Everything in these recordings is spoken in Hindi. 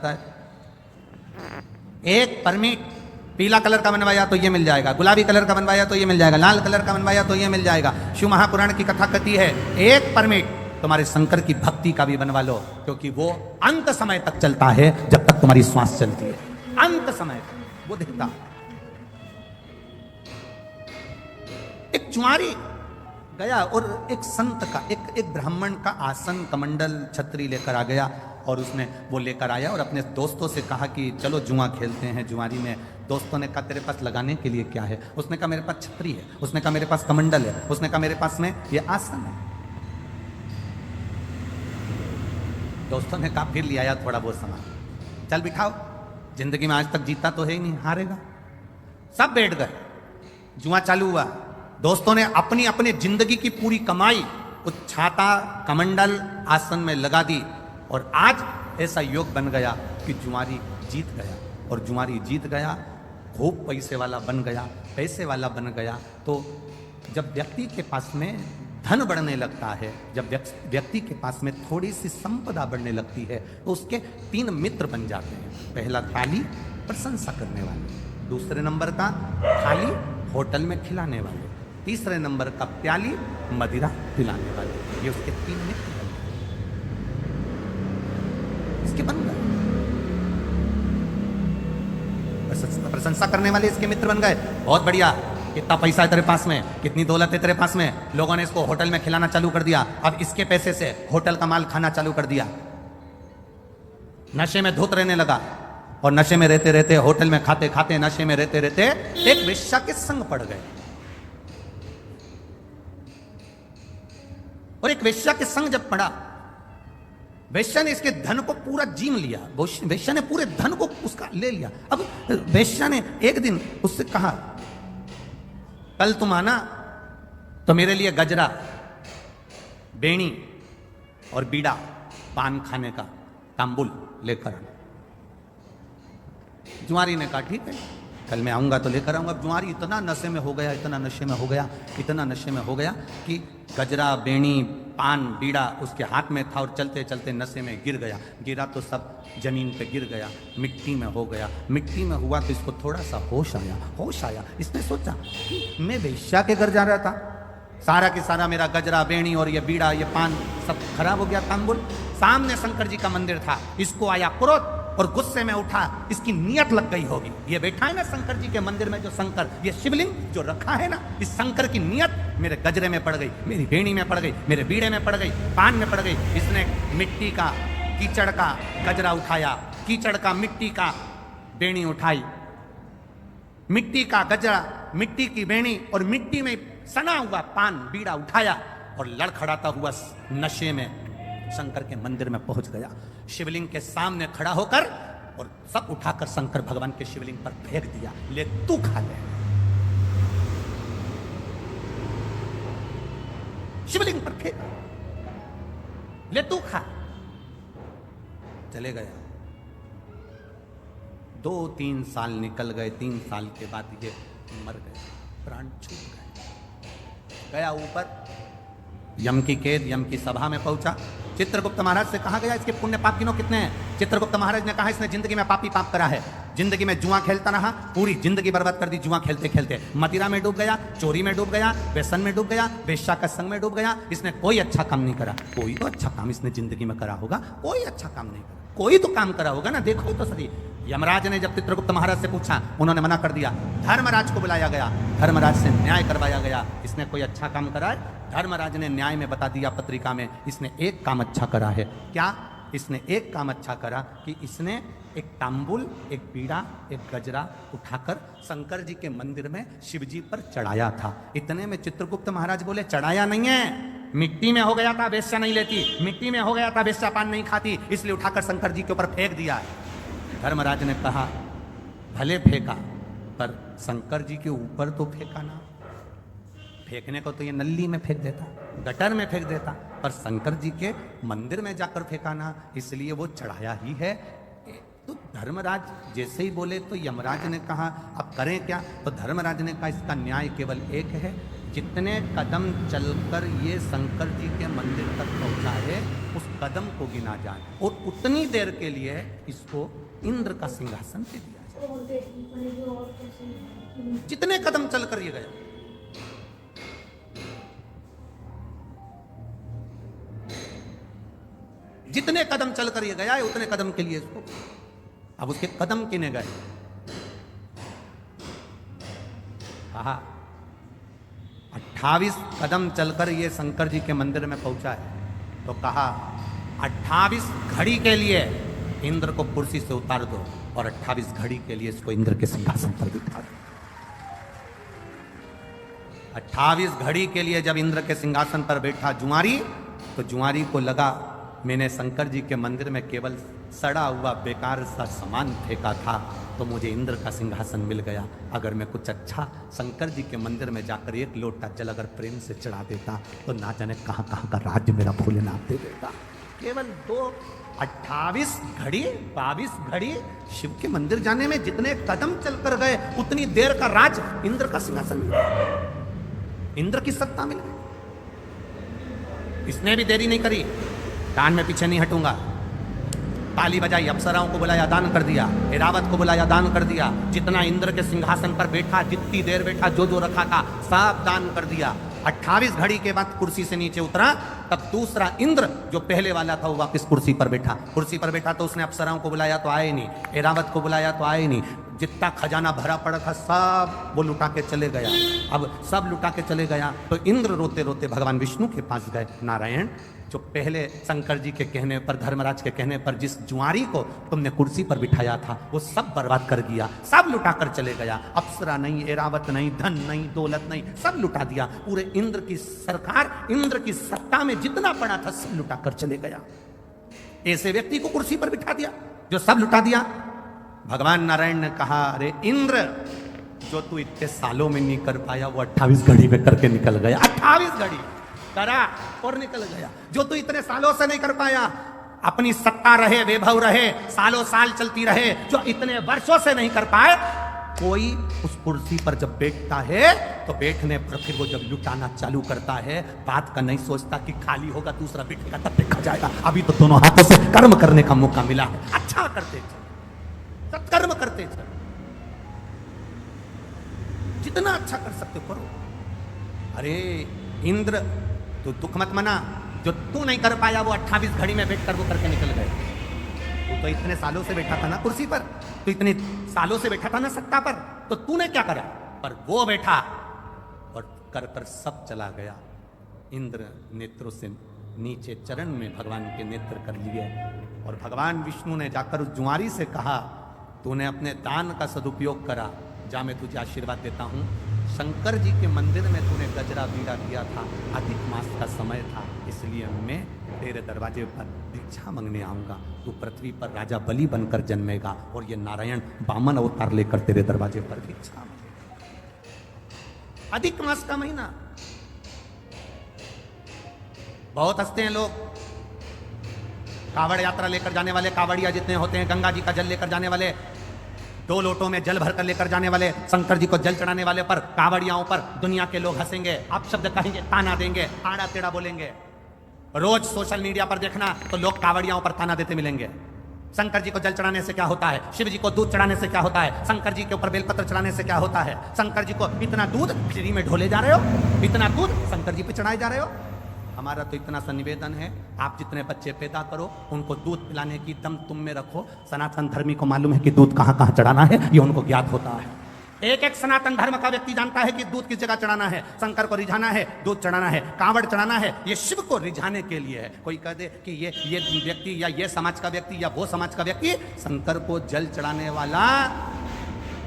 लगता है। एक परमिट पीला कलर का बनवाया तो ये मिल जाएगा, गुलाबी कलर का बनवाया तो ये मिल जाएगा, लाल कलर का बनवाया तो ये मिल जाएगा। शिव महापुराण की कथा कहती है एक परमिट तुम्हारे शंकर की भक्ति का भी बनवा लो, क्योंकि वो अंत समय तक चलता है, जब तक तुम्हारी श्वास चलती है, अंत समय तक वो दिखता। एक चुमारी गया और एक संत का एक ब्राह्मण का आसन कमंडल छतरी लेकर आ गया, और उसने वो लेकर आया और अपने दोस्तों से कहा कि चलो जुआ खेलते हैं जुआरी में। दोस्तों ने कहा तेरे पास लगाने के लिए क्या है? उसने कहा मेरे पास छतरी है, उसने कहा मेरे पास कमंडल है, उसने कहा मेरे पास में ये आसन है। दोस्तों ने कहा फिर ले आया थोड़ा बहुत सामान, चल बिठाओ, जिंदगी में आज तक जीता तो है ही नहीं, हारेगा। सब बैठ गए, जुआ चालू हुआ। दोस्तों ने अपनी अपनी जिंदगी की पूरी कमाई उस छाता कमंडल आसन में लगा दी, और आज ऐसा योग बन गया कि जुआरी जीत गया, और जुआरी जीत गया, खूब पैसे वाला बन गया, पैसे वाला बन गया। तो जब व्यक्ति के पास में धन बढ़ने लगता है, जब व्यक्ति के पास में थोड़ी सी संपदा बढ़ने लगती है, तो उसके 3 मित्र बन जाते हैं। पहला थाली प्रशंसा करने वाले, दूसरे नंबर का थाली होटल में खिलाने वाले, तीसरे नंबर का प्याली मदिरा पिलाने वाले। ये उसके 3 मित्र बन गए, इसके बन गए। प्रशंसा करने वाले इसके मित्र बन गए, बहुत बढ़िया, कितना पैसा है तेरे पास में, कितनी दौलत है तेरे पास में। लोगों ने इसको होटल में खिलाना चालू कर दिया, अब इसके पैसे से होटल का माल खाना चालू कर दिया। नशे में धुत रहने लगा, और नशे में रहते रहते, होटल में खाते खाते, नशे में रहते रहते एक वेश्या के संग पड़ गए। और एक वेश्या के संग जब पड़ा, वेश्या ने इसके धन को पूरा जीन लिया, वेश्या ने पूरे धन को उसका ले लिया। अब वेश्या ने एक दिन उससे कहा कल तुम आना तो मेरे लिए गजरा, बेणी और बीड़ा, पान खाने का तांबुल लेकर आना। जुआरी ने कहा ठीक है, कल मैं आऊंगा तो लेकर आऊंगा। जुआरी इतना नशे में हो गया, इतना नशे में हो गया, इतना नशे में हो गया कि गजरा, बेणी, पान, बीड़ा उसके हाथ में था, और चलते चलते नशे में गिर गया। गिरा तो सब जमीन पे गिर गया, मिट्टी में हो गया। मिट्टी में हुआ तो इसको थोड़ा सा होश आया, होश आया। इसने सोचा कि मैं वेश्या के घर जा रहा था, सारा के सारा मेरा गजरा, बेणी और ये बीड़ा, ये पान सब खराब हो गया, तांबुल। सामने शंकर जी का मंदिर था, इसको आया क्रोध और गुस्से में उठा, इसकी नियत लग गई होगी। ये बैठा है ना शंकर जी के मंदिर में, जो शंकर, ये शिवलिंग जो रखा है ना, इस शंकर की नियत मेरे गजरे में पड़ गई, मेरी बेणी में पड़ गई, मेरे बीड़े में पड़ गई, पान में पड़ गई। इसने मिट्टी का, कीचड़ का गजरा उठाया, कीचड़ का, मिट्टी का बेणी उठाई, मिट्टी का गजरा, मिट्टी की बेणी और मिट्टी में सना हुआ पान, बीड़ा उठाया, और लड़खड़ाता हुआ नशे में शंकर के मंदिर में पहुंच गया। शिवलिंग के सामने खड़ा होकर और सब उठाकर शंकर भगवान के शिवलिंग पर फेंक दिया, ले तू खा ले। शिवलिंग पर फेंक, ले तू खा। चले गया। 2-3 साल निकल गए, 3 साल के बाद ये मर गए, प्राण छूट गए। गया ऊपर, यम की कैद, यम की सभा में पहुंचा। चित्रगुप्त महाराज से कहा गया इसके पुण्य पाप गिनो कितने हैं। चित्रगुप्त महाराज ने कहा इसने जिंदगी में पापी पाप करा है, जिंदगी में जुआ खेलता रहा, पूरी जिंदगी बर्बाद कर दी जुआ खेलते खेलते। मदिरा में डूब गया, चोरी में डूब गया, व्यसन में डूब गया, वेश्या का संग में डूब गया। इसने कोई अच्छा काम नहीं करा। कोई तो अच्छा काम इसने जिंदगी में करा होगा, कोई अच्छा काम नहीं करा, कोई तो काम करा होगा ना, देखो तो सही। यमराज ने जब चित्रगुप्त महाराज से पूछा, उन्होंने मना कर दिया। धर्मराज को बुलाया गया, धर्मराज से न्याय करवाया गया, इसने कोई अच्छा काम करा है। धर्मराज ने न्याय में बता दिया पत्रिका में, इसने एक काम अच्छा करा है। क्या? इसने एक काम अच्छा करा कि इसने एक तांबुल, एक बीड़ा, एक गजरा उठाकर शंकर जी के मंदिर में शिव जी पर चढ़ाया था। इतने में चित्रगुप्त महाराज बोले चढ़ाया नहीं है, मिट्टी में हो गया था, वेश्या नहीं लेती, मिट्टी में हो गया था, वेश्या पान नहीं खाती, इसलिए उठाकर शंकर जी के ऊपर फेंक दिया। धर्मराज ने कहा भले फेंका, पर शंकर जी के ऊपर तो फेंका ना। फेंकने को तो ये नल्ली में फेंक देता, गटर में फेंक देता, पर शंकर जी के मंदिर में जाकर फेंका ना, इसलिए वो चढ़ाया ही है। तो धर्मराज जैसे ही बोले तो यमराज ने कहा अब करें क्या? तो धर्मराज ने कहा इसका न्याय केवल एक है, जितने कदम चलकर ये शंकर जी के मंदिर तक पहुंचा है उस कदम को गिना जाए और उतनी देर के लिए इसको इंद्र का सिंहासन दे दिया जाए। जितने कदम चलकर ये गया, जितने कदम चलकर ये गया है उतने कदम के लिए इसको, अब उसके कदम किने गए, कहा 28 कदम चलकर ये शंकर जी के मंदिर में पहुंचा है तो कहा 28 घड़ी के लिए इंद्र को कुर्सी से उतार दो और 28 घड़ी के लिए इसको इंद्र के सिंहासन पर बिठा दो। 28 घड़ी के लिए जब इंद्र के सिंहासन पर बैठा जुआरी, तो जुआरी को लगा मैंने शंकर जी के मंदिर में केवल सड़ा हुआ बेकार सा सामान फेंका था तो मुझे इंद्र का सिंहासन मिल गया। अगर मैं कुछ अच्छा शंकर जी के मंदिर में जाकर एक लोटा जल अगर प्रेम से चढ़ा देता तो ना जाने कहाँ कहाँ का राज्य मेरा भोलेनाथ दे देता। केवल 28 घड़ी 22 घड़ी शिव के मंदिर जाने में जितने कदम चलकर गए उतनी देर का राज इंद्र का सिंहासन मिल गया, इंद्र की सत्ता मिल गई। इसने भी देरी नहीं करी, कान में पीछे नहीं हटूंगा, ताली बजाई, अप्सराओं को बुलाया, दान कर दिया, एरावत को बुलाया, दान कर दिया, जितना इंद्र के सिंहासन पर बैठा, जितनी देर बैठा, जो जो रखा था सब दान कर दिया। 28 घड़ी के बाद कुर्सी से नीचे उतरा, तब दूसरा इंद्र जो पहले वाला था वो वापस कुर्सी पर बैठा। कुर्सी पर बैठा तो उसने अप्सराओं को बुलाया तो आए नहीं, एरावत को बुलाया तो आए नहीं, जितना खजाना भरा पड़ा था सब वो लुटा के चले गया। अब सब लुटा के चले गया तो इंद्र रोते रोते भगवान विष्णु के पास गए, नारायण जो पहले शंकर जी के कहने पर, धर्मराज के कहने पर जिस जुआरी को तुमने कुर्सी पर बिठाया था वो सब बर्बाद कर दिया, सब लुटा कर चले गया। अप्सरा नहीं, एरावत नहीं, धन नहीं, दौलत नहीं, सब लुटा दिया। पूरे इंद्र की सरकार, इंद्र की सत्ता में जितना पड़ा था सब लुटा कर चले गया। ऐसे व्यक्ति को कुर्सी पर बिठा दिया जो सब लुटा दिया। भगवान नारायण ने कहा, अरे इंद्र जो तू इतने सालों में नहीं कर पाया वो 28 घड़ी में करके निकल गया। 28 घड़ी करा और निकल गया। जो तू इतने सालों से नहीं कर पाया, अपनी सत्ता रहे, वैभव रहे, सालों साल चलती रहे, जो इतने वर्षों से नहीं कर पाए, कोई उस कुर्सी पर जब बैठता है तो बैठने पर फिर वो जब लुटाना चालू करता है बात का नहीं सोचता कि खाली होगा दूसरा बैठेगा तब देखा जाएगा। अभी तो दोनों हाथों से कर्म करने का मौका मिला है, अच्छा करते चल, सत्कर्म करते चल, जितना अच्छा कर सकते हो करो। अरे इंद्र तो दुख मत मना, जो तू नहीं कर पाया वो 28 घड़ी में बैठकर वो करके निकल गए। तू तो इतने सालों से बैठा था ना कुर्सी पर, तू इतने सालों से बैठा था ना सत्ता पर, तो तूने क्या करा? पर वो बैठा और कर कर सब चला गया। इंद्र नेत्रों से नीचे चरण में भगवान के नेत्र कर लिए और भगवान विष्णु ने जाकर उस जुआरी से कहा, तूने अपने दान का सदुपयोग करा, जा मैं तुझे आशीर्वाद देता हूँ। शंकर जी के मंदिर में तूने गजरा बीड़ा किया था, अधिक मास का समय था, इसलिए मैं तेरे दरवाजे पर भिक्षा मांगने आऊंगा। तू पृथ्वी पर राजा बलि बनकर जन्मेगा और ये नारायण वामन अवतार लेकर तेरे दरवाजे पर भिक्षा मांगेगा। अधिक मास का महीना। बहुत हंसते हैं लोग, कावड़ यात्रा लेकर जाने वाले कावड़िया जितने होते हैं, गंगा जी का जल लेकर जाने वाले, 2 लोटों में जल भरकर लेकर जाने वाले, शंकर जी को जल चढ़ाने वाले पर, कावड़ियाओं पर दुनिया के लोग हंसेंगे, आप शब्द कहेंगे, ताना देंगे, आड़ा टेढ़ा बोलेंगे। रोज सोशल मीडिया पर देखना तो लोग कावड़ियाओं पर ताना देते मिलेंगे। शंकर जी को जल चढ़ाने से क्या होता है, शिव जी को दूध चढ़ाने से क्या होता है, शंकर जी के ऊपर बेलपत्र चढ़ाने से क्या होता है, शंकर जी को इतना दूध फ्री में ढोले जा रहे हो, इतना दूध शंकर जी पे चढ़ाए जा रहे हो। हमारा तो इतना सा निवेदन है, आप जितने बच्चे पैदा करो उनको दूध पिलाने की दम तुम में रखो। सनातन धर्मी को मालूम है कि दूध कहाँ कहाँ चढ़ाना है, ये उनको ज्ञात होता है। एक एक सनातन धर्म का व्यक्ति जानता है कि दूध किस जगह चढ़ाना है, शंकर को रिझाना है, दूध चढ़ाना है, कांवड़ चढ़ाना है, ये शिव को रिझाने के लिए है। कोई कह दे कि ये व्यक्ति या ये समाज का व्यक्ति या वो समाज का व्यक्ति, शंकर को जल चढ़ाने वाला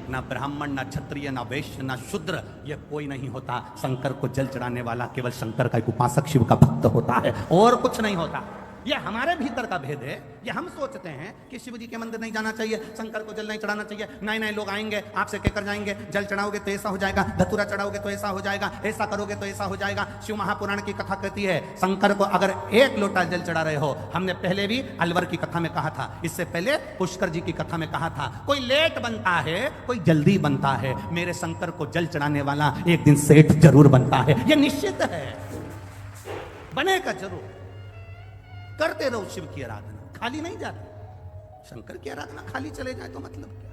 ना ब्राह्मण, ना क्षत्रिय, ना वैश्य, ना शूद्र, ये कोई नहीं होता। शंकर को जल चढ़ाने वाला केवल शंकर का एक उपासक, शिव का भक्त होता है, और कुछ नहीं होता। ये हमारे भीतर का भेद है। ये हम सोचते हैं कि शिव जी के मंदिर नहीं जाना चाहिए, शंकर को जल नहीं चढ़ाना चाहिए, नए नए लोग आएंगे आपसे कहकर जाएंगे, जल चढ़ाओगे तो ऐसा हो जाएगा, धतूरा चढ़ाओगे तो ऐसा हो जाएगा, ऐसा करोगे तो ऐसा हो जाएगा। शिव महापुराण की कथा कहती है शंकर को अगर 1 लोटा जल चढ़ा रहे हो, हमने पहले भी अलवर की कथा में कहा था, इससे पहले पुष्कर जी की कथा में कहा था, कोई लेट बनता है कोई जल्दी बनता है, मेरे शंकर को जल चढ़ाने वाला एक दिन सेठ जरूर बनता है। यह निश्चित है, बनेगा जरूर। करते रहो शिव की आराधना, खाली नहीं जाते। शंकर की आराधना खाली चले जाए तो मतलब क्या?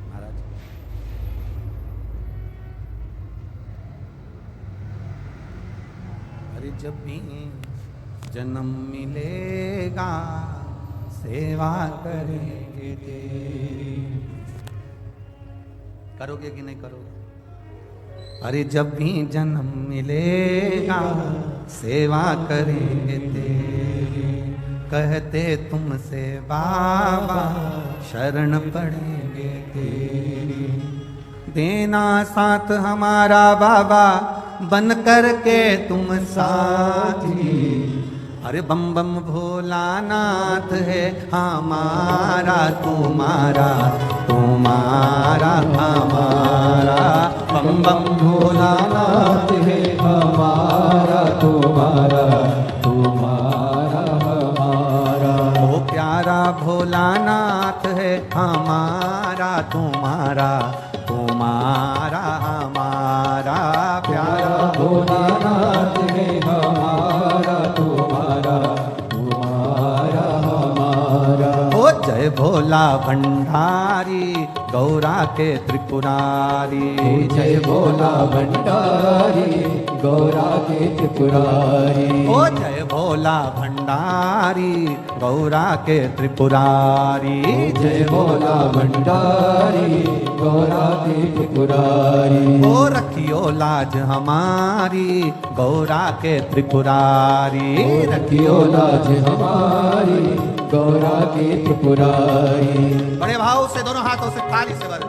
महाराज अरे जब भी जन्म मिलेगा सेवा करेंगे तेरी। करोगे कि नहीं करोगे? अरे जब भी जन्म मिलेगा सेवा करेंगे तेरी, कहते तुमसे बाबा शरण पड़ेंगे तेरी। देना साथ हमारा बाबा बन करके तुम साथी। अरे बम बम भोलानाथ है हमारा तुम्हारा, तुम्हारा हमारा। बम बम भोलानाथ है हमारा तुम्हारा, तुम्हारा हमारा। ओ प्यारा भोलानाथ है हमारा तुम्हारा, तुम्हारा हमारा। प्यारा भोलानाथ है हमारा तुम्हारा, तुम्हारा हमारा। ओ जय भोला भंडारी गौरा के त्रिपुरारी, जय भोला भंडारी गौरा के त्रिपुरारी। ओ जय भोला भंडारी गौरा के त्रिपुरारी, जय भोला भंडारी गौरा के त्रिपुरारी। ओ रखियो लाज हमारी गौरा के त्रिपुरारी, रखियो लाज हमारी गौरा के त्रिपुरारी। बड़े भाव से दोनों हाथों से ताली से भर